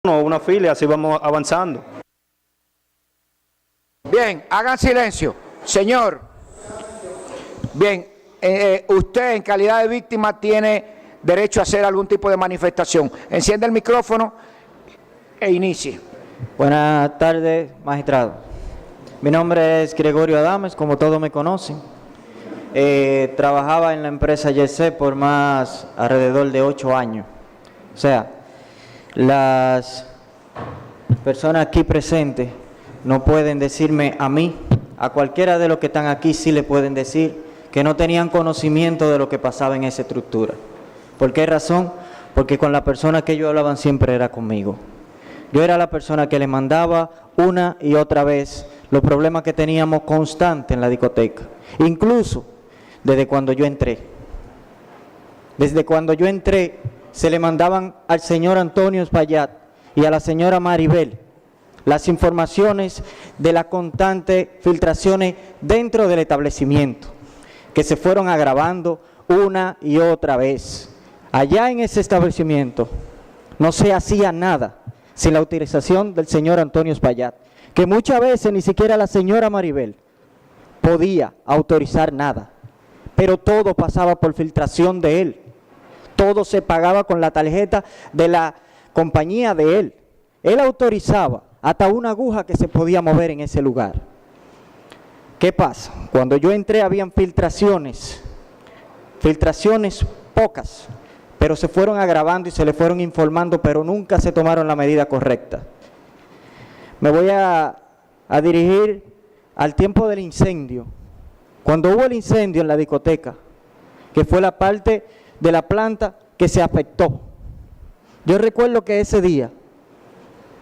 una fila y así vamos avanzando. Bien, hagan silencio. Señor, bien, usted en calidad de víctima tiene derecho a hacer algún tipo de manifestación. Enciende el micrófono e inicie. Buenas tardes, magistrado. Mi nombre es Gregorio Adames, como todos me conocen. Trabajaba en la empresa YC por más alrededor de 8 años. O sea, las personas aquí presentes no pueden decirme a mí, a cualquiera de los que están aquí sí le pueden decir que no tenían conocimiento de lo que pasaba en esa estructura. ¿Por qué razón? Porque con la persona que ellos hablaban siempre era conmigo. Yo era la persona que le mandaba una y otra vez los problemas que teníamos constantes en la discoteca. Incluso desde cuando yo entré. Desde cuando yo entré, se le mandaban al señor Antonio Espaillat y a la señora Maribel las informaciones de las constantes filtraciones dentro del establecimiento, que se fueron agravando una y otra vez. Allá en ese establecimiento no se hacía nada sin la autorización del señor Antonio Espaillat, que muchas veces ni siquiera la señora Maribel podía autorizar nada, pero todo pasaba por filtración de él. Todo se pagaba con la tarjeta de la compañía de él. Él autorizaba hasta una aguja que se podía mover en ese lugar. ¿Qué pasa? Cuando yo entré habían filtraciones pocas, pero se fueron agravando y se le fueron informando, pero nunca se tomaron la medida correcta. Me voy a dirigir al tiempo del incendio. Cuando hubo el incendio en la discoteca, que fue la parte de la planta que se afectó. Yo recuerdo que ese día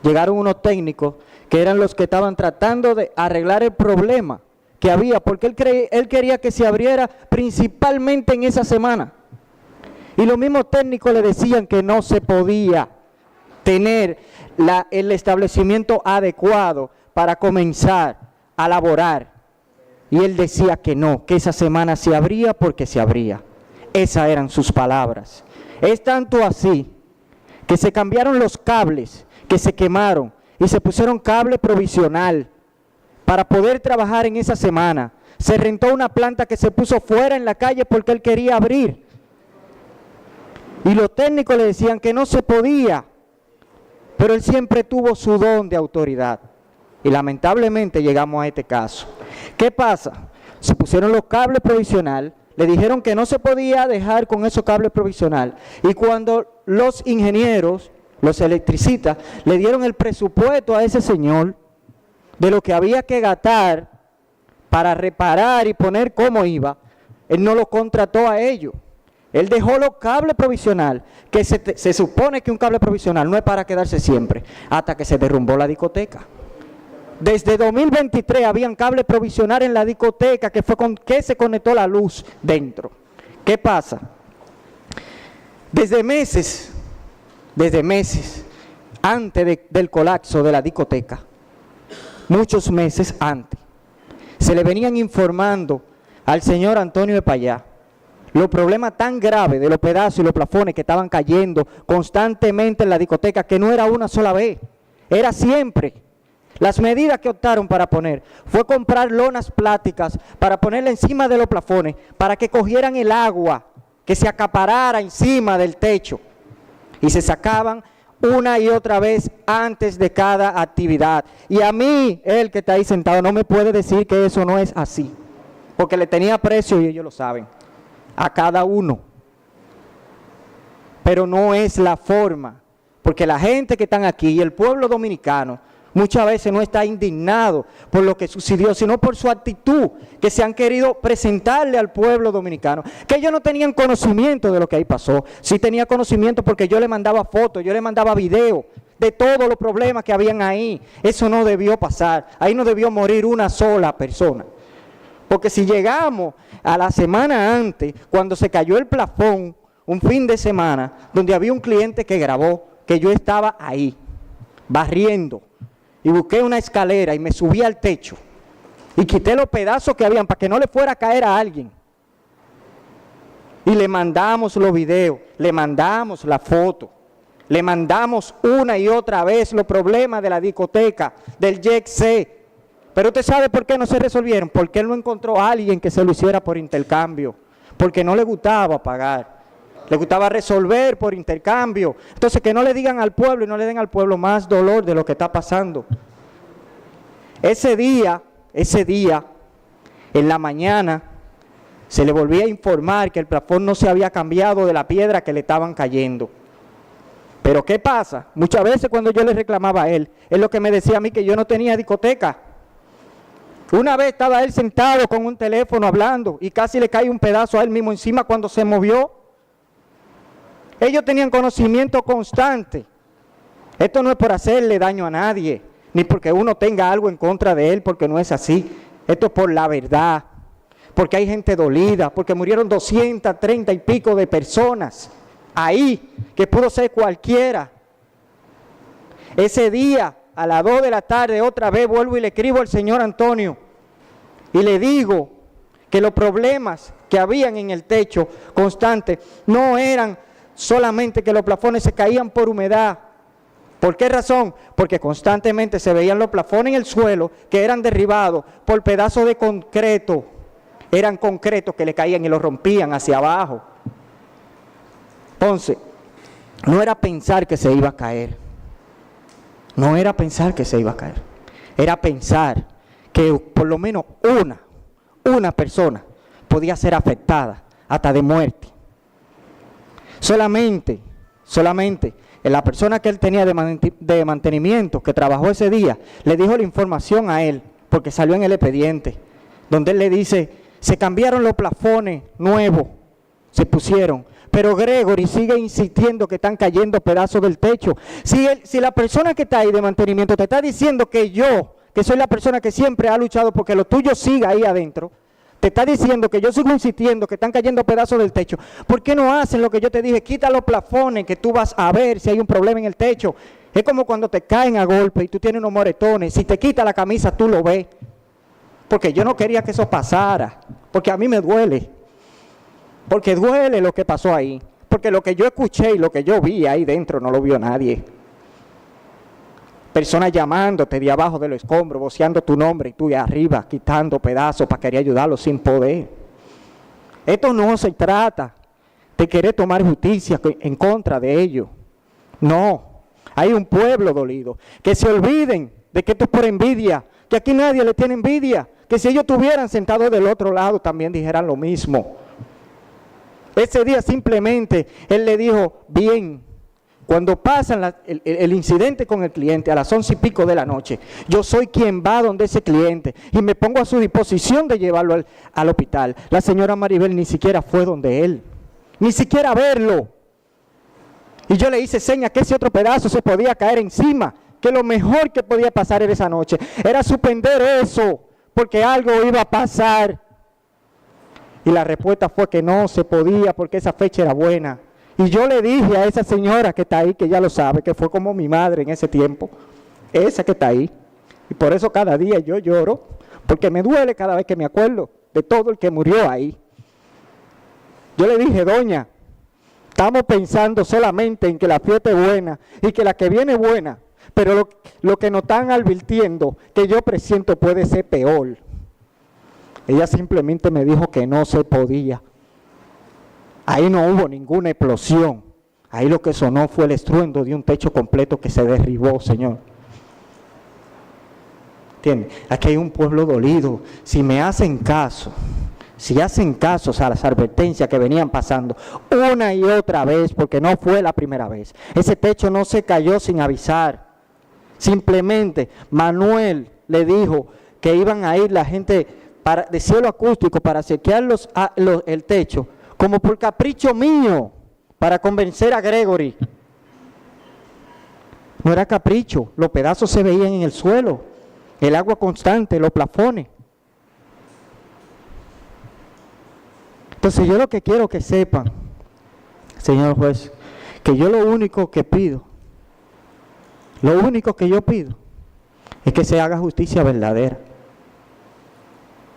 llegaron unos técnicos que eran los que estaban tratando de arreglar el problema que había, porque él quería que se abriera principalmente en esa semana. Y los mismos técnicos le decían que no se podía tener el establecimiento adecuado para comenzar a laborar. Y él decía que no, que esa semana se abría porque se abría. Esas eran sus palabras. Es tanto así que se cambiaron los cables, que se quemaron y se pusieron cable provisional para poder trabajar en esa semana. Se rentó una planta que se puso fuera en la calle porque él quería abrir. Y los técnicos le decían que no se podía, pero él siempre tuvo su don de autoridad. Y lamentablemente llegamos a este caso. ¿Qué pasa? Se pusieron los cables provisional, le dijeron que no se podía dejar con esos cables provisional. Y cuando los ingenieros, los electricistas, le dieron el presupuesto a ese señor de lo que había que gastar para reparar y poner cómo iba, él no lo contrató a ellos. Él dejó los cables provisional, que se supone que un cable provisional no es para quedarse siempre, hasta que se derrumbó la discoteca. Desde 2023 habían cable provisional en la discoteca, que fue con que se conectó la luz dentro. ¿Qué pasa? Desde meses, antes del colapso de la discoteca, muchos meses antes, se le venían informando al señor Antonio Espaillat los problemas tan graves de los pedazos y los plafones que estaban cayendo constantemente en la discoteca, que no era una sola vez, era siempre. Las medidas que optaron para poner fue comprar lonas plásticas para ponerla encima de los plafones, para que cogieran el agua, que se acaparara encima del techo. Y se sacaban una y otra vez antes de cada actividad. Y a mí, el que está ahí sentado, no me puede decir que eso no es así, porque le tenía precio y ellos lo saben, a cada uno. Pero no es la forma, porque la gente que están aquí y el pueblo dominicano muchas veces no está indignado por lo que sucedió, sino por su actitud, que se han querido presentarle al pueblo dominicano, que ellos no tenían conocimiento de lo que ahí pasó. Sí tenía conocimiento porque yo le mandaba fotos, yo le mandaba videos de todos los problemas que habían ahí. Eso no debió pasar, ahí no debió morir una sola persona. Porque si llegamos a la semana antes, cuando se cayó el plafón, un fin de semana, donde había un cliente que grabó, que yo estaba ahí, barriendo, y busqué una escalera y me subí al techo y quité los pedazos que habían para que no le fuera a caer a alguien. Y le mandamos los videos, le mandamos la foto. Le mandamos una y otra vez los problemas de la discoteca, del YEC-C. Pero usted sabe por qué no se resolvieron. Porque él no encontró a alguien que se lo hiciera por intercambio. Porque no le gustaba pagar. Le gustaba resolver por intercambio. Entonces que no le digan al pueblo y no le den al pueblo más dolor de lo que está pasando. Ese día, en la mañana, se le volvía a informar que el plafón no se había cambiado de la piedra que le estaban cayendo. Pero ¿qué pasa? Muchas veces cuando yo le reclamaba a él, es lo que me decía a mí que yo no tenía discoteca. Una vez estaba él sentado con un teléfono hablando y casi le cae un pedazo a él mismo encima cuando se movió. Ellos tenían conocimiento constante. Esto no es por hacerle daño a nadie, ni porque uno tenga algo en contra de él, porque no es así. Esto es por la verdad, porque hay gente dolida, porque murieron 230 y pico de personas ahí, que pudo ser cualquiera. Ese día, a las 2 de la tarde, otra vez vuelvo y le escribo al señor Antonio y le digo que los problemas que habían en el techo constante no eran solamente que los plafones se caían por humedad. ¿Por qué razón? Porque constantemente se veían los plafones en el suelo que eran derribados por pedazos de concreto. Eran concretos que le caían y los rompían hacia abajo. Entonces, no era pensar que se iba a caer. No era pensar que se iba a caer. Era pensar que por lo menos una persona podía ser afectada hasta de muerte. Solamente la persona que él tenía de mantenimiento, que trabajó ese día, le dijo la información a él, porque salió en el expediente, donde él le dice, se cambiaron los plafones nuevos, se pusieron, pero Gregory sigue insistiendo que están cayendo pedazos del techo. Si la persona que está ahí de mantenimiento te está diciendo que yo, que soy la persona que siempre ha luchado porque lo tuyo siga ahí adentro, te está diciendo que yo sigo insistiendo que están cayendo pedazos del techo, ¿por qué no hacen lo que yo te dije? Quita los plafones que tú vas a ver si hay un problema en el techo. Es como cuando te caen a golpe y tú tienes unos moretones, si te quita la camisa tú lo ves. Porque yo no quería que eso pasara, porque a mí me duele. Porque duele lo que pasó ahí, porque lo que yo escuché y lo que yo vi ahí dentro no lo vio nadie. Personas llamándote de abajo de los escombros, voceando tu nombre y tú de arriba quitando pedazos para querer ayudarlos sin poder. Esto no se trata de querer tomar justicia en contra de ellos. No, hay un pueblo dolido. Que se olviden de que esto es por envidia, que aquí nadie le tiene envidia, que si ellos estuvieran sentados del otro lado también dijeran lo mismo. Ese día simplemente él le dijo, bien, cuando pasa el incidente con el cliente a las 11 y pico de la noche, yo soy quien va donde ese cliente y me pongo a su disposición de llevarlo al hospital. La señora Maribel ni siquiera fue donde él, ni siquiera a verlo. Y yo le hice señas que ese otro pedazo se podía caer encima, que lo mejor que podía pasar en esa noche era suspender eso, porque algo iba a pasar. Y la respuesta fue que no se podía porque esa fecha era buena. Y yo le dije a esa señora que está ahí, que ya lo sabe, que fue como mi madre en ese tiempo, esa que está ahí. Y por eso cada día yo lloro, porque me duele cada vez que me acuerdo de todo el que murió ahí. Yo le dije, doña, estamos pensando solamente en que la fiesta es buena y que la que viene es buena, pero lo que nos están advirtiendo, que yo presiento puede ser peor. Ella simplemente me dijo que no se podía. Ahí no hubo ninguna explosión. Ahí lo que sonó fue el estruendo de un techo completo que se derribó, Señor. ¿Entiendes? Aquí hay un pueblo dolido. Si me hacen caso, si hacen caso a las advertencias que venían pasando una y otra vez, porque no fue la primera vez. Ese techo no se cayó sin avisar. Simplemente Manuel le dijo que iban a ir la gente de cielo acústico para sequear el techo, como por capricho mío, para convencer a Gregory. No era capricho, los pedazos se veían en el suelo, el agua constante, los plafones. Entonces yo lo que quiero que sepan, señor juez, que yo lo único que pido, lo único que yo pido, es que se haga justicia verdadera,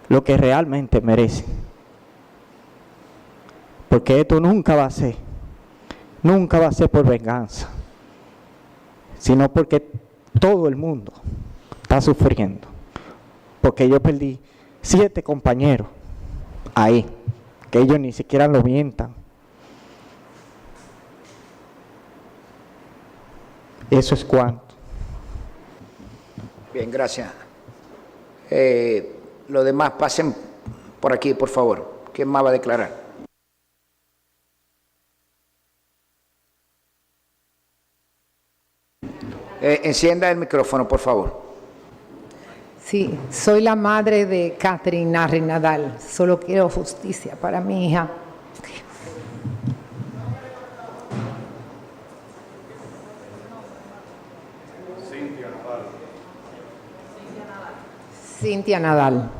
lo que realmente merece. Porque esto nunca va a ser por venganza. sino porque todo el mundo está sufriendo. Porque yo perdí 7 compañeros ahí, que ellos ni siquiera lo mientan. Eso es cuanto. Bien, gracias. Los demás pasen por aquí, por favor. ¿Quién más va a declarar? Encienda el micrófono, por favor. Sí, soy la madre de Catherine Narri Nadal. Solo quiero justicia para mi hija. Cintia Nadal.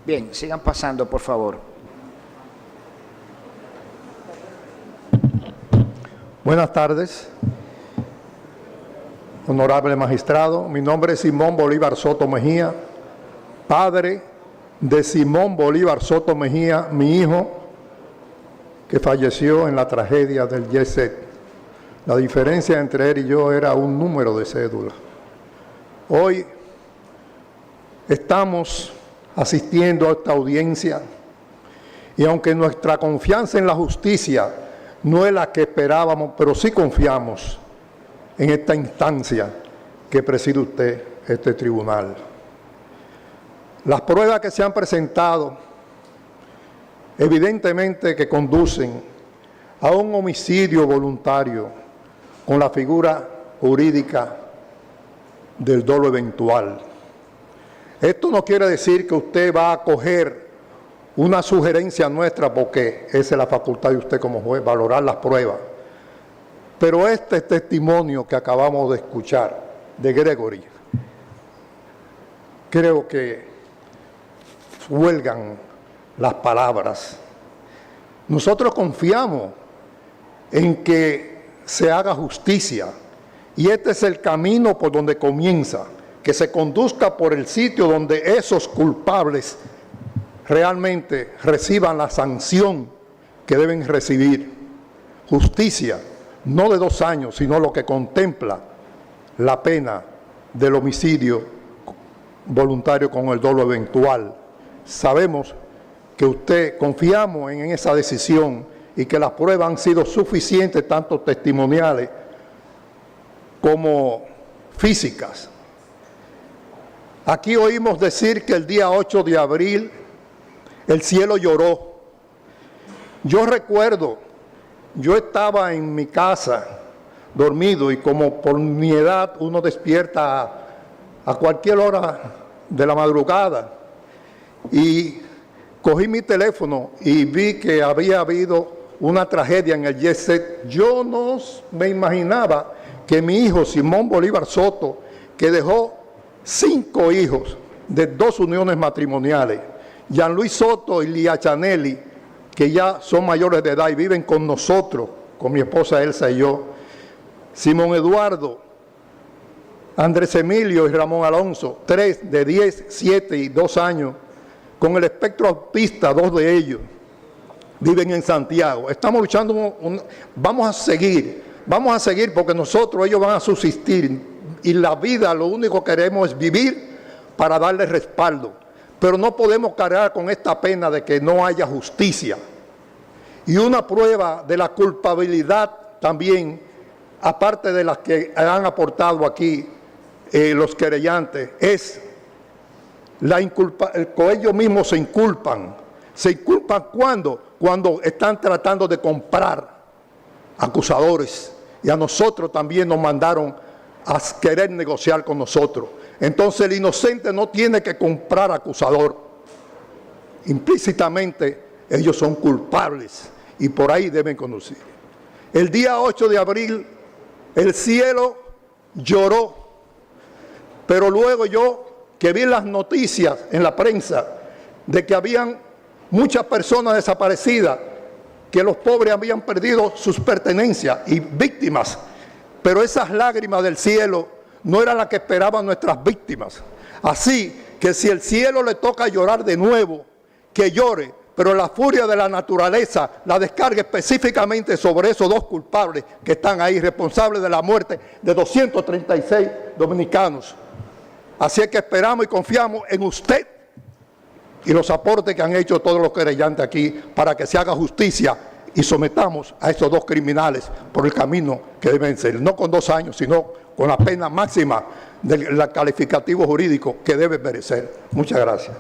Bien, sigan pasando, por favor. Buenas tardes, honorable magistrado. Mi nombre es Simón Bolívar Soto Mejía, padre de Simón Bolívar Soto Mejía, mi hijo, que falleció en la tragedia del Jet Set. La diferencia entre él y yo era un número de cédula. Hoy estamos asistiendo a esta audiencia y aunque nuestra confianza en la justicia no es la que esperábamos, pero sí confiamos en esta instancia que preside usted, este tribunal. Las pruebas que se han presentado evidentemente que conducen a un homicidio voluntario con la figura jurídica del dolo eventual. Esto no quiere decir que usted va a acoger una sugerencia nuestra, porque esa es la facultad de usted como juez, valorar las pruebas. Pero este testimonio que acabamos de escuchar de Gregory, creo que huelgan las palabras. Nosotros confiamos en que se haga justicia y este es el camino por donde comienza, que se conduzca por el sitio donde esos culpables realmente reciban la sanción que deben recibir. Justicia, no de 2 años, sino lo que contempla la pena del homicidio voluntario con el dolo eventual. Sabemos que usted, confiamos en esa decisión y que las pruebas han sido suficientes, tanto testimoniales como físicas. Aquí oímos decir que el día 8 de abril el cielo lloró. Yo recuerdo, yo estaba en mi casa dormido y como por mi edad uno despierta a cualquier hora de la madrugada y cogí mi teléfono y vi que había habido una tragedia en el Jet Set. Yo no me imaginaba que mi hijo Simón Bolívar Soto, que dejó 5 hijos de 2 uniones matrimoniales, Jean Luis Soto y Lía Chanelli, que ya son mayores de edad y viven con nosotros, con mi esposa Elsa y yo, Simón Eduardo, Andrés Emilio y Ramón Alonso, 3 de 10, 7 y 2 años, con el espectro autista, 2 de ellos, viven en Santiago. Estamos luchando, vamos a seguir porque nosotros, ellos van a subsistir y la vida, lo único que queremos es vivir para darle respaldo. Pero no podemos cargar con esta pena de que no haya justicia. Y una prueba de la culpabilidad también, aparte de las que han aportado aquí los querellantes, es ellos mismos se inculpan. ¿Se inculpan cuándo? Cuando están tratando de comprar acusadores. Y a nosotros también nos mandaron a querer negociar con nosotros. Entonces el inocente no tiene que comprar acusador. Implícitamente ellos son culpables y por ahí deben conducir. El día 8 de abril el cielo lloró, pero luego yo que vi las noticias en la prensa de que habían muchas personas desaparecidas, que los pobres habían perdido sus pertenencias y víctimas, pero esas lágrimas del cielo no eran las que esperaban nuestras víctimas. Así que si el cielo le toca llorar de nuevo, que llore, pero la furia de la naturaleza la descarga específicamente sobre esos dos culpables que están ahí, responsables de la muerte de 236 dominicanos. Así es que esperamos y confiamos en usted y los aportes que han hecho todos los querellantes aquí para que se haga justicia y sometamos a esos dos criminales por el camino que deben ser, no con 2 años, sino con la pena máxima del calificativo jurídico que debe merecer. Muchas gracias.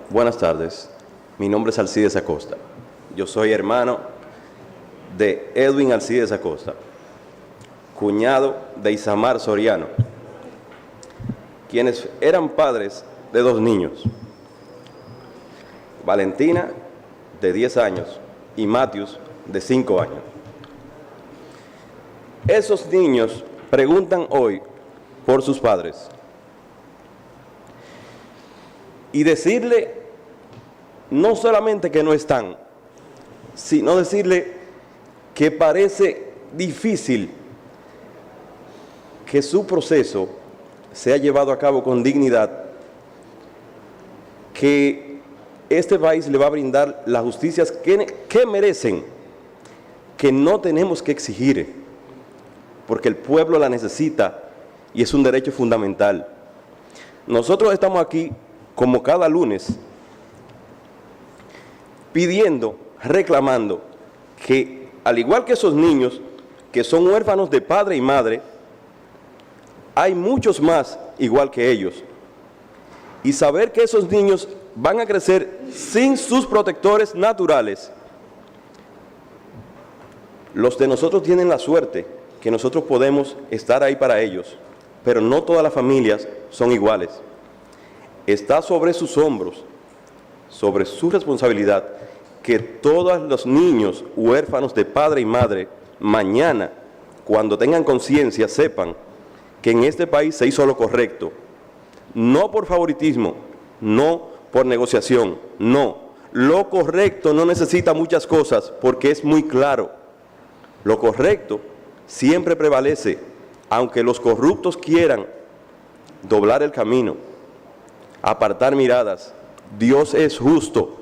Buenas tardes, mi nombre es Alcides Acosta. Yo soy hermano de Edwin Alcides Acosta, cuñado de Isamar Soriano, quienes eran padres de 2 niños, Valentina, de 10 años, y Matius, de 5 años. Esos niños preguntan hoy por sus padres. Y decirle no solamente que no están, sino decirle que parece difícil que su proceso sea llevado a cabo con dignidad, que este país le va a brindar las justicias que merecen, que no tenemos que exigir, porque el pueblo la necesita y es un derecho fundamental. Nosotros estamos aquí como cada lunes, pidiendo, reclamando que, al igual que esos niños que son huérfanos de padre y madre, hay muchos más igual que ellos. Y saber que esos niños van a crecer sin sus protectores naturales. Los de nosotros tienen la suerte que nosotros podemos estar ahí para ellos, pero no todas las familias son iguales. Está sobre sus hombros, sobre su responsabilidad, que todos los niños huérfanos de padre y madre, mañana, cuando tengan conciencia, sepan que en este país se hizo lo correcto, no por favoritismo, no por negociación, no. Lo correcto no necesita muchas cosas porque es muy claro. Lo correcto siempre prevalece, aunque los corruptos quieran doblar el camino, apartar miradas. Dios es justo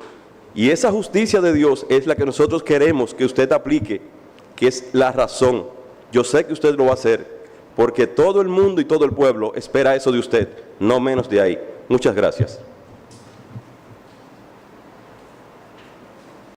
y esa justicia de Dios es la que nosotros queremos que usted aplique, que es la razón. Yo sé que usted lo va a hacer porque todo el mundo y todo el pueblo espera eso de usted, no menos de ahí. Muchas gracias.